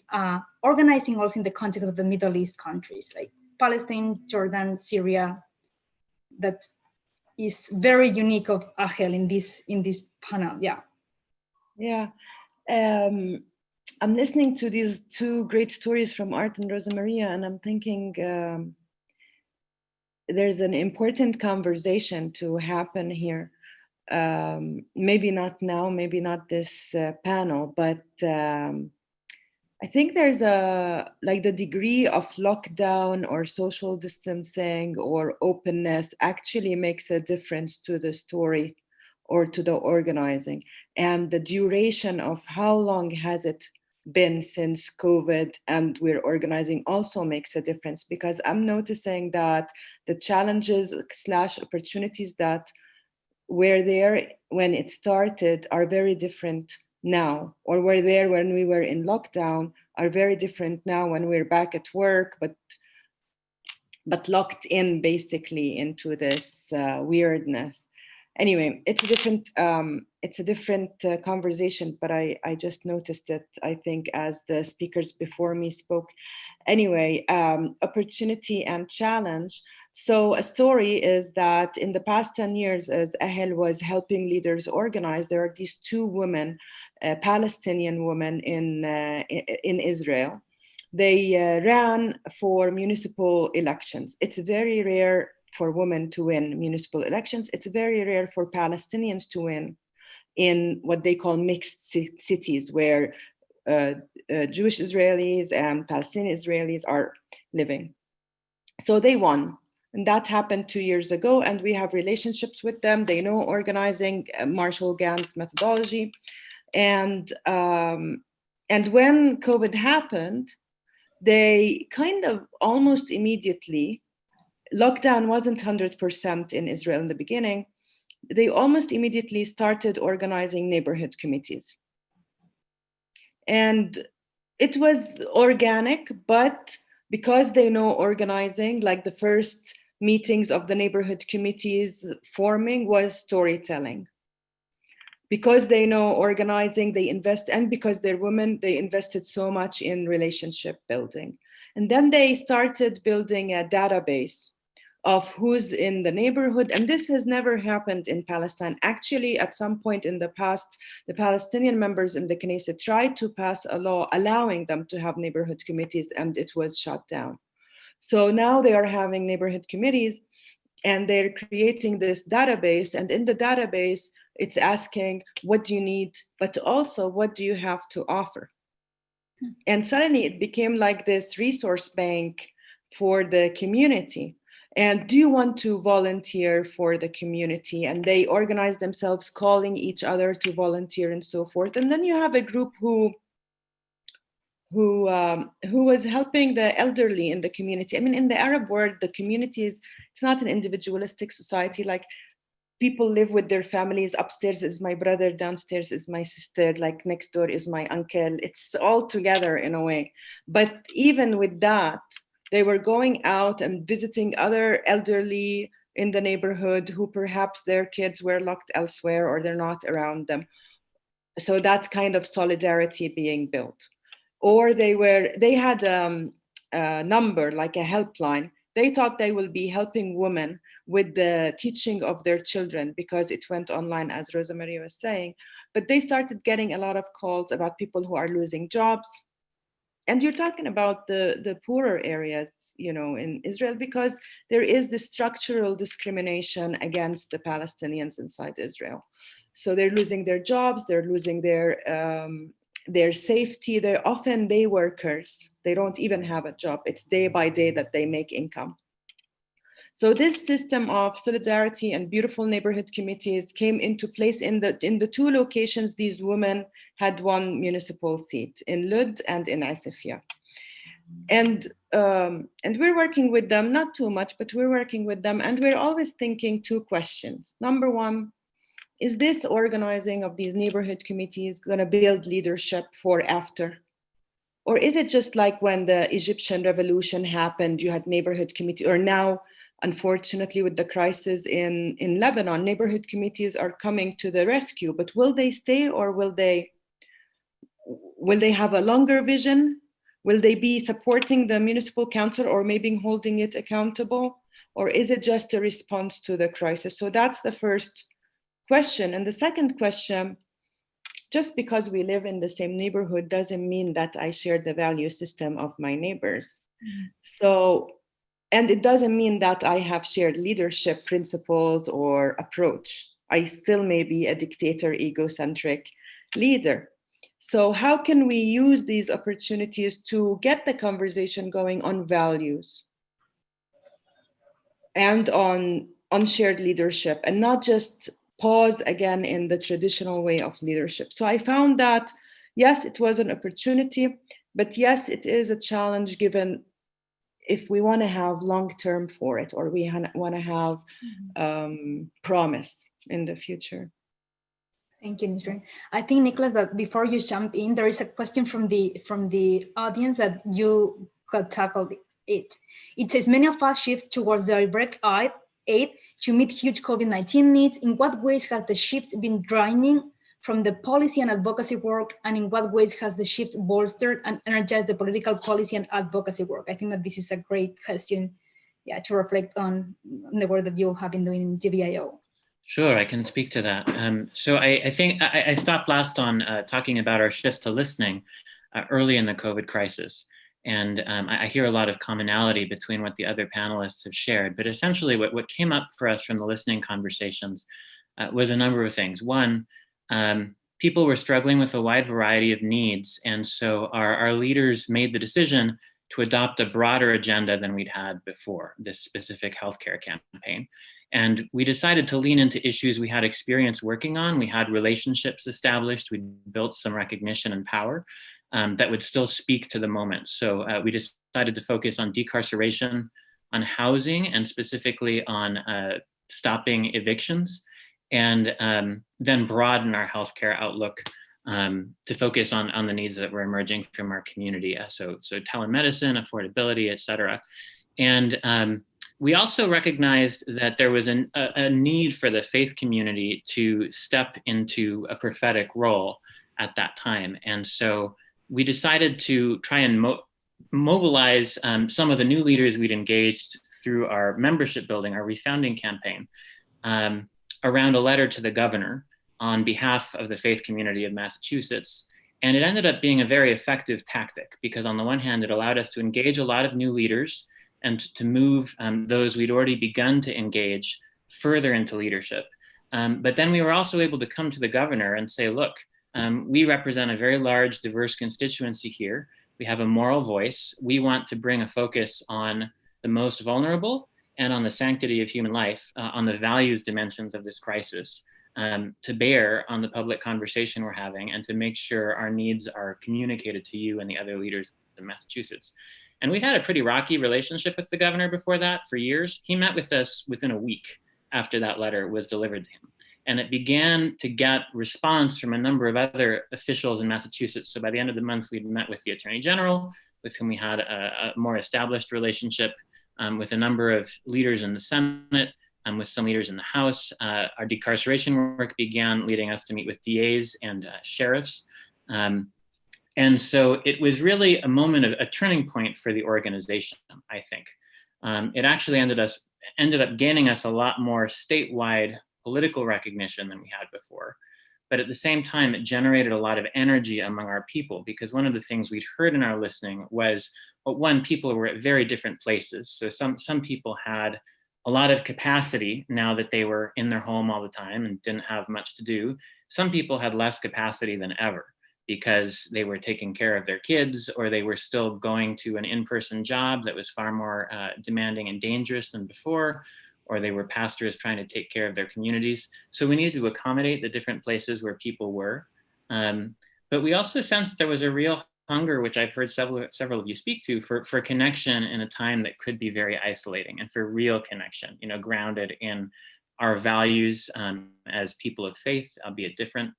organizing also in the context of the Middle East countries like Palestine, Jordan, Syria. That is very unique of AHEL in this panel. Yeah. I'm listening to these two great stories from Art and Rosamaria, and I'm thinking there's an important conversation to happen here. Maybe not now, maybe not this panel, but I think there's like the degree of lockdown or social distancing or openness actually makes a difference to the story or to the organizing. And the duration of how long has it been since COVID and we're organizing also makes a difference, because I'm noticing that the challenges / opportunities that were there when it started are very different now, or were there when we were in lockdown are very different now when we're back at work, but locked in basically into this weirdness. Anyway, it's a different conversation, but I just noticed it, I think, as the speakers before me spoke. Anyway, opportunity and challenge. So a story is that in the past 10 years, as AHEL was helping leaders organize, there are these two women, Palestinian women in Israel. They ran for municipal elections. It's very rare for women to win municipal elections. It's very rare for Palestinians to win in what they call mixed cities, where Jewish Israelis and Palestinian Israelis are living. So they won. And that happened 2 years ago, and we have relationships with them. They know organizing, Marshall Gann's methodology. And when COVID happened, they kind of almost immediately, lockdown wasn't 100% in Israel in the beginning, they almost immediately started organizing neighborhood committees. And it was organic, but because they know organizing, like the first meetings of the neighborhood committees forming was storytelling. Because they know organizing, they invest, and because they're women, they invested so much in relationship building. And then they started building a database of who's in the neighborhood. And this has never happened in Palestine. Actually, at some point in the past, the Palestinian members in the Knesset tried to pass a law allowing them to have neighborhood committees, and it was shut down. So now they are having neighborhood committees, and they're creating this database. And in the database, it's asking, what do you need? But also, what do you have to offer? And suddenly it became like this resource bank for the community. And do you want to volunteer for the community? And they organize themselves, calling each other to volunteer and so forth. And then you have a group who was helping the elderly in the community. I mean, in the Arab world, the communities, it's not an individualistic society. Like, people live with their families. Upstairs is my brother, downstairs is my sister, like next door is my uncle. It's all together in a way. But even with that, they were going out and visiting other elderly in the neighborhood who perhaps their kids were locked elsewhere or they're not around them. So that's kind of solidarity being built. Or they had a number, like a helpline. They thought they will be helping women with the teaching of their children because it went online, as Rosamaria was saying. But they started getting a lot of calls about people who are losing jobs. And you're talking about the poorer areas, you know, in Israel, because there is this structural discrimination against the Palestinians inside Israel. So they're losing their jobs, they're losing their safety. They're often day workers. They don't even have a job. It's day by day that they make income. So this system of solidarity and beautiful neighborhood committees came into place in the two locations. These women had one municipal seat, in Lud and in Asifia. And we're working with them, not too much, but we're working with them. And we're always thinking two questions. Number one, is this organizing of these neighborhood committees going to build leadership for after? Or is it just like when the Egyptian revolution happened, you had neighborhood committee, or now, unfortunately, with the crisis in Lebanon, neighborhood committees are coming to the rescue, but will they stay, or will they have a longer vision? Will they be supporting the municipal council or maybe holding it accountable? Or is it just a response to the crisis? So that's the first question. And the second question, just because we live in the same neighborhood doesn't mean that I share the value system of my neighbors. So, and it doesn't mean that I have shared leadership principles or approach. I still may be a dictator, egocentric leader. So how can we use these opportunities to get the conversation going on values and on shared leadership, and not just pause again in the traditional way of leadership? So I found that, yes, it was an opportunity, but yes, it is a challenge given if we want to have long-term for it, or we want to have promise in the future. Thank you, Nisreen. I think, Nicholas, that before you jump in, there is a question from the audience that you could tackle it. It says, many of us shift towards direct aid to meet huge COVID-19 needs. In what ways has the shift been draining from the policy and advocacy work, and in what ways has the shift bolstered and energized the political policy and advocacy work? I think that this is a great question, yeah, to reflect on the work that you have been doing in GBIO. Sure, I can speak to that. So I think I stopped last on talking about our shift to listening early in the COVID crisis. And I hear a lot of commonality between what the other panelists have shared, but essentially what came up for us from the listening conversations was a number of things. One, people were struggling with a wide variety of needs. And so our leaders made the decision to adopt a broader agenda than we'd had before this specific healthcare campaign. And we decided to lean into issues we had experience working on. We had relationships established. We built some recognition and power that would still speak to the moment. So we decided to focus on decarceration, on housing, and specifically on stopping evictions, and then broaden our healthcare outlook to focus on the needs that were emerging from our community. So telemedicine, affordability, et cetera. And we also recognized that there was a need for the faith community to step into a prophetic role at that time. And so we decided to try and mobilize some of the new leaders we'd engaged through our membership building, our refounding campaign, around a letter to the governor on behalf of the faith community of Massachusetts. And it ended up being a very effective tactic because on the one hand, it allowed us to engage a lot of new leaders and to move those we'd already begun to engage further into leadership. But then we were also able to come to the governor and say, look, we represent a very large, diverse constituency here. We have a moral voice. We want to bring a focus on the most vulnerable and on the sanctity of human life, on the values dimensions of this crisis, to bear on the public conversation we're having and to make sure our needs are communicated to you and the other leaders in Massachusetts. And we had a pretty rocky relationship with the governor before that for years. He met with us within a week after that letter was delivered to him. And it began to get response from a number of other officials in Massachusetts. So by the end of the month, we'd met with the Attorney General, with whom we had a more established relationship, with a number of leaders in the Senate, with some leaders in the House. Our decarceration work began, leading us to meet with DAs and sheriffs. And so it was really a moment of a turning point for the organization, I think. It actually ended up gaining us a lot more statewide political recognition than we had before. But at the same time, it generated a lot of energy among our people, because one of the things we'd heard in our listening was, well, one, people were at very different places. So some people had a lot of capacity now that they were in their home all the time and didn't have much to do. Some people had less capacity than ever, because they were taking care of their kids, or they were still going to an in-person job that was far more demanding and dangerous than before, or they were pastors trying to take care of their communities. So we needed to accommodate the different places where people were. But we also sensed there was a real hunger, which I've heard several of you speak to, for connection in a time that could be very isolating, and for real connection, grounded in our values as people of faith, albeit different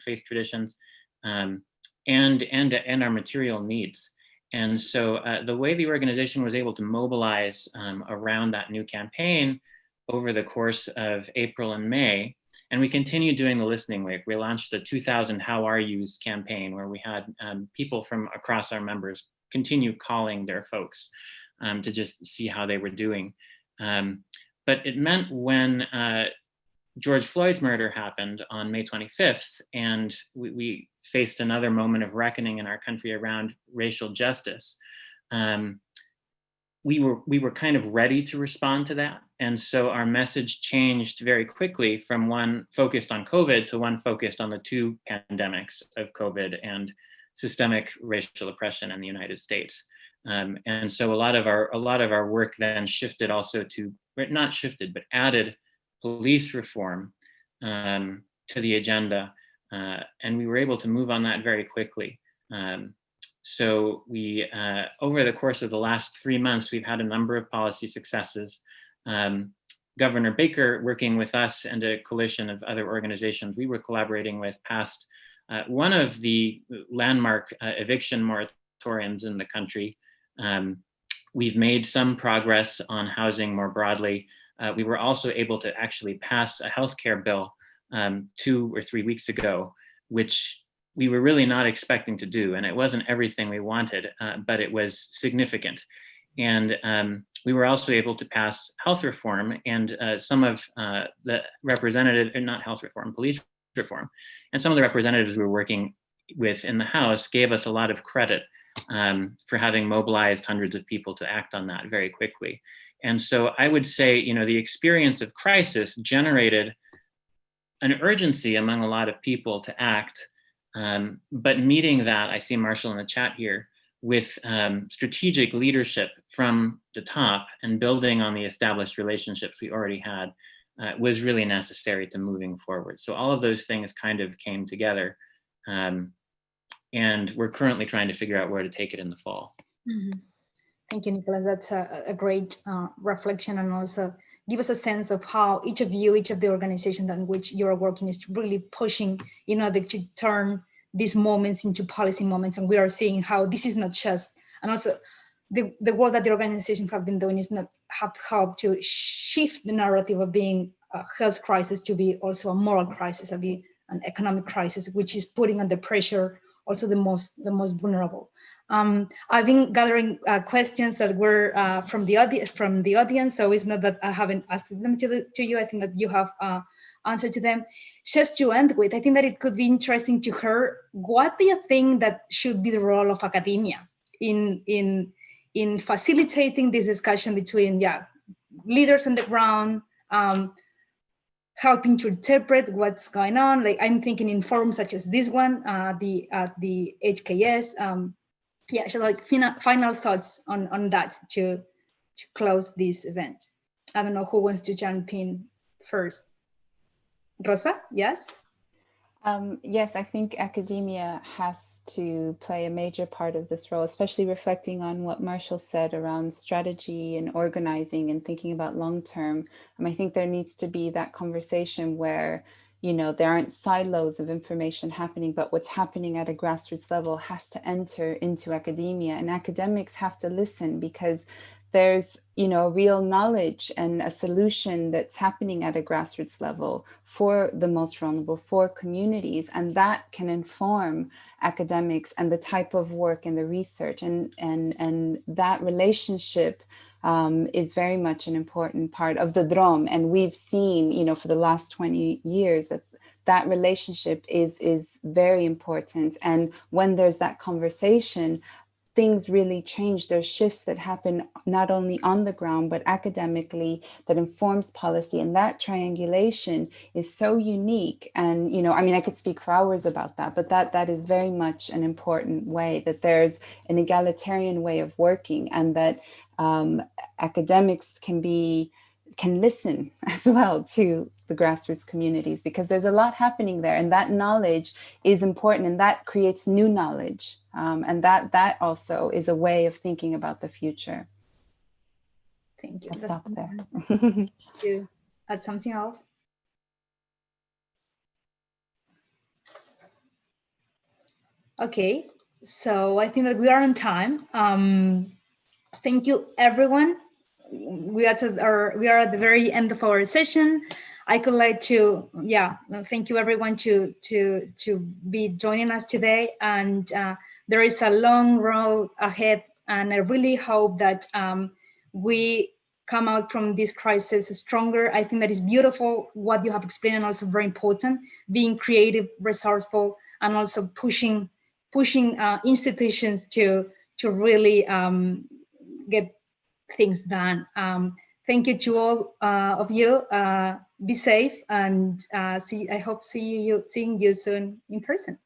faith traditions, and our material needs. And so the way the organization was able to mobilize around that new campaign over the course of April and May, and we continued doing the listening week. We launched the 2000 How Are Yous campaign, where we had people from across our members continue calling their folks to just see how they were doing. But it meant when George Floyd's murder happened on May 25th, and we faced another moment of reckoning in our country around racial justice. we were kind of ready to respond to that. And so our message changed very quickly from one focused on COVID to one focused on the two pandemics of COVID and systemic racial oppression in the United States. And so a lot of our work then shifted also to, not shifted, but added police reform to the agenda. And we were able to move on that very quickly. So we, over the course of the last 3 months, we've had a number of policy successes. Governor Baker, working with us and a coalition of other organizations we were collaborating with, passed one of the landmark eviction moratoriums in the country. We've made some progress on housing more broadly. We were also able to actually pass a healthcare bill 2 or 3 weeks ago, which we were really not expecting to do. And it wasn't everything we wanted, but it was significant. And we were also able to pass health reform, and some of the representatives, not health reform, police reform. And some of the representatives we were working with in the House gave us a lot of credit for having mobilized hundreds of people to act on that very quickly. And so I would say, you know, the experience of crisis generated an urgency among a lot of people to act. But meeting that, I see Marshall in the chat here, with strategic leadership from the top and building on the established relationships we already had was really necessary to moving forward. So all of those things kind of came together. And we're currently trying to figure out where to take it in the fall. Mm-hmm. Thank you, Nicholas. That's a great reflection, and also give us a sense of how each of you, each of the organizations in which you're working is really pushing in order to turn these moments into policy moments. And we are seeing how this is not just, and also the work that the organizations have been doing is not have helped to shift the narrative of being a health crisis to be also a moral crisis, to be an economic crisis, which is putting under pressure also the most vulnerable. I've been gathering questions that were from the audience, so it's not that I haven't asked them to you. I think that you have answered to them. Just to end with, I think that it could be interesting to hear, what do you think that should be the role of academia in facilitating this discussion between leaders on the ground, helping to interpret what's going on? Like, I'm thinking in forums such as this one, the HKS. So like final thoughts on that to close this event. I don't know who wants to jump in first. Rosa, yes? Yes, I think academia has to play a major part of this role, especially reflecting on what Marshall said around strategy and organizing and thinking about long-term. I think there needs to be that conversation where, you know, there aren't silos of information happening, but what's happening at a grassroots level has to enter into academia, and academics have to listen, because there's, you know, real knowledge and a solution that's happening at a grassroots level for the most vulnerable, for communities, and that can inform academics and the type of work and the research, and that relationship is very much an important part of the Drom. And we've seen, you know, for the last 20 years that relationship is very important. And when there's that conversation, things really change. There's shifts that happen not only on the ground, but academically, that informs policy. And that triangulation is so unique. And, you know, I mean, I could speak for hours about that, but that is very much an important way, that there's an egalitarian way of working, and that academics can listen as well to the grassroots communities, because there's a lot happening there, and that knowledge is important, and that creates new knowledge. And that also is a way of thinking about the future. Thank you. I'll stop there. To add something else? Okay, so I think that we are on time. Thank you, everyone. We are at the very end of our session. I could like to, thank you everyone to be joining us today. And there is a long road ahead, and I really hope that we come out from this crisis stronger. I think that is beautiful what you have explained, and also very important, being creative, resourceful, and also pushing institutions to really things done. Thank you to all of you. Be safe, and I hope seeing you soon in person.